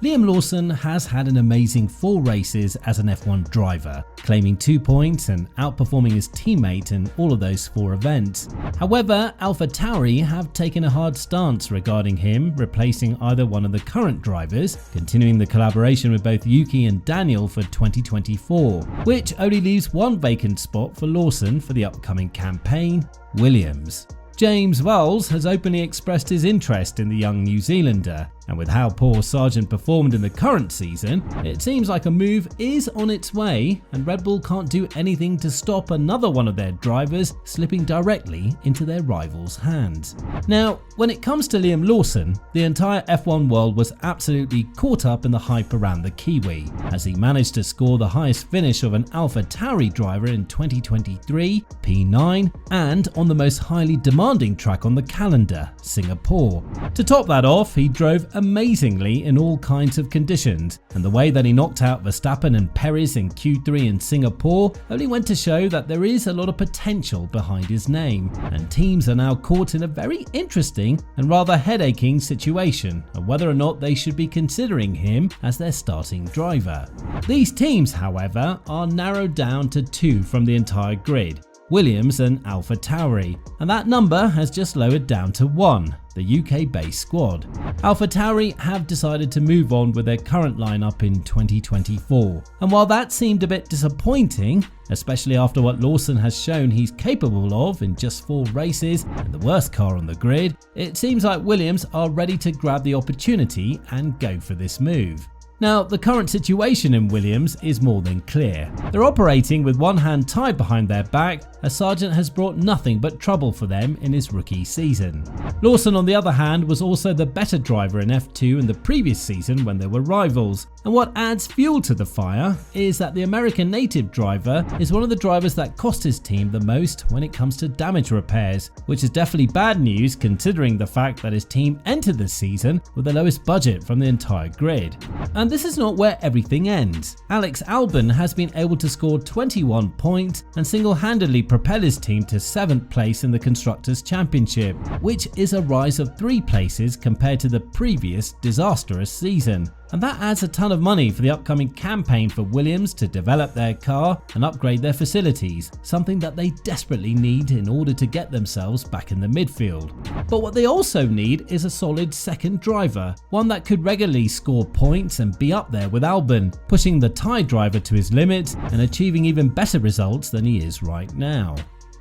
Liam Lawson has had an amazing 4 races as an F1 driver, claiming 2 points and outperforming his teammate in all of those 4 events. However, Alpha Tauri have taken a hard stance regarding him, replacing either one of the current drivers, continuing the collaboration with both Yuki and Daniel for 2024, which only leaves one vacant spot for Lawson for the upcoming campaign, Williams. James Vowles has openly expressed his interest in the young New Zealander, and with how poor Sargeant performed in the current season, it seems like a move is on its way and Red Bull can't do anything to stop another one of their drivers slipping directly into their rivals' hands. Now, when it comes to Liam Lawson, the entire F1 world was absolutely caught up in the hype around the Kiwi, as he managed to score the highest finish of an Alpha Tauri driver in 2023, P9, and on the most highly demanding track on the calendar, Singapore. To top that off, he drove amazingly in all kinds of conditions, and the way that he knocked out Verstappen and Perez in Q3 in Singapore only went to show that there is a lot of potential behind his name, and teams are now caught in a very interesting and rather head-aching situation of whether or not they should be considering him as their starting driver. These teams, however, are narrowed down to 2 from the entire grid, Williams and Alpha Tauri, and that number has just lowered down to 1, the UK-based squad. Alpha Tauri have decided to move on with their current lineup in 2024, and while that seemed a bit disappointing, especially after what Lawson has shown he's capable of in just 4 races and the worst car on the grid, it seems like Williams are ready to grab the opportunity and go for this move. Now, the current situation in Williams is more than clear. They're operating with one hand tied behind their back, as Sargeant has brought nothing but trouble for them in his rookie season. Lawson, on the other hand, was also the better driver in F2 in the previous season when they were rivals, and what adds fuel to the fire is that the American native driver is one of the drivers that cost his team the most when it comes to damage repairs, which is definitely bad news considering the fact that his team entered the season with the lowest budget from the entire grid. And this is not where everything ends. Alex Albon has been able to score 21 points and single-handedly propel his team to 7th place in the Constructors' Championship, which is a rise of 3 places compared to the previous disastrous season. And that adds a ton of money for the upcoming campaign for Williams to develop their car and upgrade their facilities, something that they desperately need in order to get themselves back in the midfield. But what they also need is a solid second driver, one that could regularly score points and be up there with Albon, pushing the Thai driver to his limits and achieving even better results than he is right now.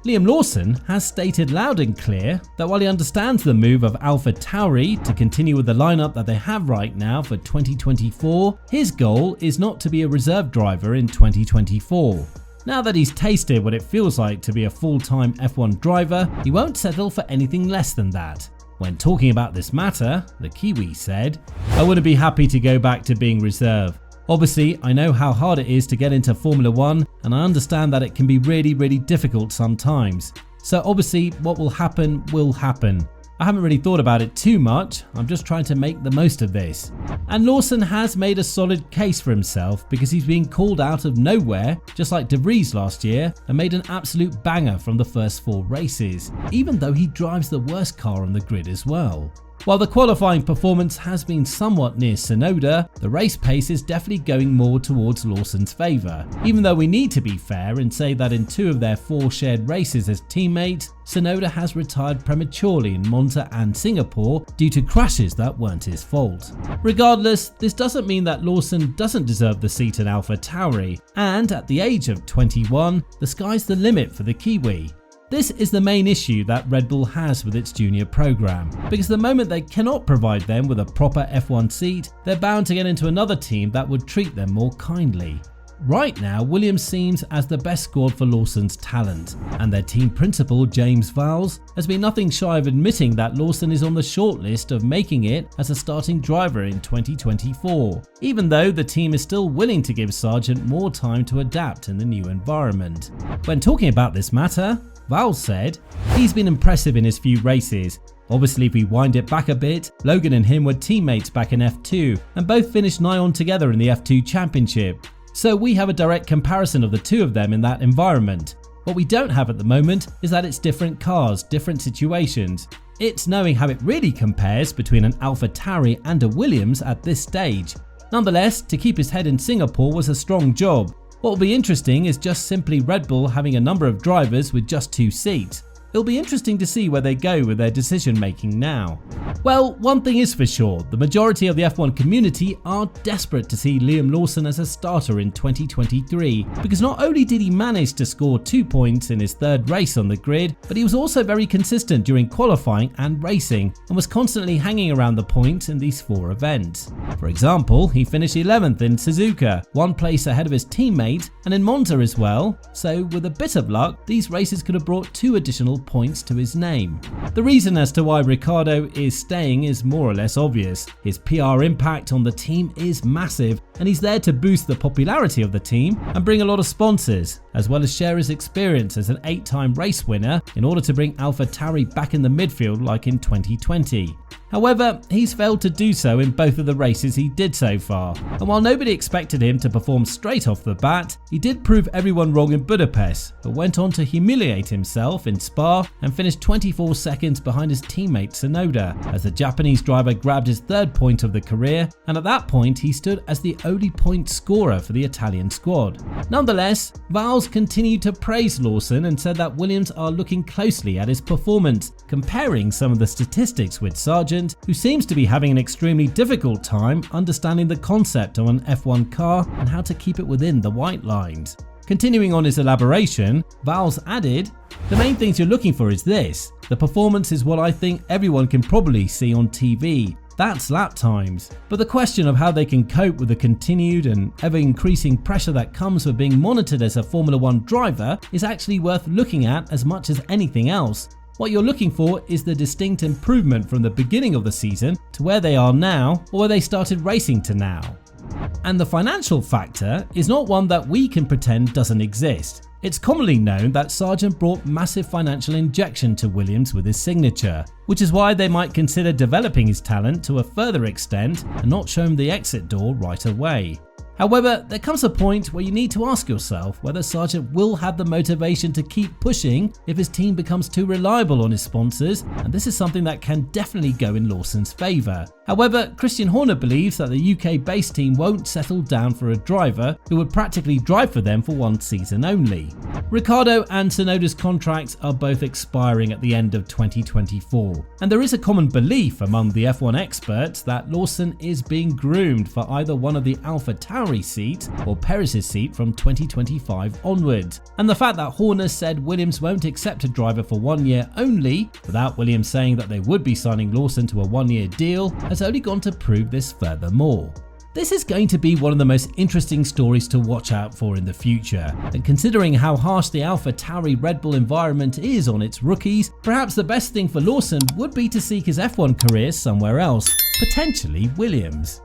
Liam Lawson has stated loud and clear that while he understands the move of Alpha Tauri to continue with the lineup that they have right now for 2024, his goal is not to be a reserve driver in 2024. Now that he's tasted what it feels like to be a full-time F1 driver, he won't settle for anything less than that. When talking about this matter, the Kiwi said, "I wouldn't be happy to go back to being reserve. Obviously, I know how hard it is to get into Formula 1 and I understand that it can be really difficult sometimes. So obviously what will happen will happen. I haven't really thought about it too much, I'm just trying to make the most of this." And Lawson has made a solid case for himself because he's being called out of nowhere, just like De Vries last year, and made an absolute banger from the first 4 races, even though he drives the worst car on the grid as well. While the qualifying performance has been somewhat near Tsunoda, the race pace is definitely going more towards Lawson's favour, even though we need to be fair and say that in 2 of their 4 shared races as teammates, Tsunoda has retired prematurely in Monza and Singapore due to crashes that weren't his fault. Regardless, this doesn't mean that Lawson doesn't deserve the seat in Alpha Tauri, and at the age of 21, the sky's the limit for the Kiwi. This is the main issue that Red Bull has with its junior program, because the moment they cannot provide them with a proper F1 seat, they're bound to get into another team that would treat them more kindly. Right now, Williams seems as the best squad for Lawson's talent, and their team principal James Vowles has been nothing shy of admitting that Lawson is on the shortlist of making it as a starting driver in 2024, even though the team is still willing to give Sargeant more time to adapt in the new environment. When talking about this matter, Vowles said, "He's been impressive in his few races. Obviously, if we wind it back a bit, Logan and him were teammates back in F2 and both finished nigh on together in the F2 Championship. So we have a direct comparison of the 2 of them in that environment. What we don't have at the moment is that it's different cars, different situations. It's knowing how it really compares between an Alpha Tauri and a Williams at this stage. Nonetheless, to keep his head in Singapore was a strong job. What will be interesting is just simply Red Bull having a number of drivers with just 2 seats. It'll be interesting to see where they go with their decision making now. Well, one thing is for sure, the majority of the F1 community are desperate to see Liam Lawson as a starter in 2023, because not only did he manage to score 2 points in his 3rd race on the grid, but he was also very consistent during qualifying and racing, and was constantly hanging around the points in these 4 events. For example, he finished 11th in Suzuka, 1 place ahead of his teammate, and in Monza as well, so with a bit of luck, these races could have brought 2 additional points to his name. The reason as to why Ricciardo is staying is more or less obvious. His PR impact on the team is massive, and he's there to boost the popularity of the team and bring a lot of sponsors, as well as share his experience as an 8-time race winner in order to bring Alpha Tauri back in the midfield like in 2020. However, he's failed to do so in both of the races he did so far, and while nobody expected him to perform straight off the bat, he did prove everyone wrong in Budapest, but went on to humiliate himself in Spa and finished 24 seconds behind his teammate Tsunoda, as the Japanese driver grabbed his 3rd point of the career, and at that point he stood as the only point scorer for the Italian squad. Nonetheless, Vowles continued to praise Lawson and said that Williams are looking closely at his performance, comparing some of the statistics with Sargeant, who seems to be having an extremely difficult time understanding the concept of an F1 car and how to keep it within the white lines. Continuing on his elaboration, Vowles added, "The main things you're looking for is this. The performance is what I think everyone can probably see on TV. That's lap times. But the question of how they can cope with the continued and ever-increasing pressure that comes with being monitored as a Formula 1 driver is actually worth looking at as much as anything else. What you're looking for is the distinct improvement from the beginning of the season to where they are now, or where they started racing to now. And the financial factor is not one that we can pretend doesn't exist. It's commonly known that Sargeant brought massive financial injection to Williams with his signature, which is why they might consider developing his talent to a further extent and not show him the exit door right away. However, there comes a point where you need to ask yourself whether Sargeant will have the motivation to keep pushing if his team becomes too reliable on his sponsors, and this is something that can definitely go in Lawson's favour. However, Christian Horner believes that the UK-based team won't settle down for a driver who would practically drive for them for 1 season only. Ricciardo and Tsunoda's contracts are both expiring at the end of 2024, and there is a common belief among the F1 experts that Lawson is being groomed for either one of the Alpha Tauri seat or Perez's seat from 2025 onwards. And the fact that Horner said Williams won't accept a driver for 1 year only, without Williams saying that they would be signing Lawson to a 1-year deal, has only gone to prove this furthermore. This is going to be one of the most interesting stories to watch out for in the future, and considering how harsh the Alpha Tauri Red Bull environment is on its rookies, perhaps the best thing for Lawson would be to seek his F1 career somewhere else, potentially Williams.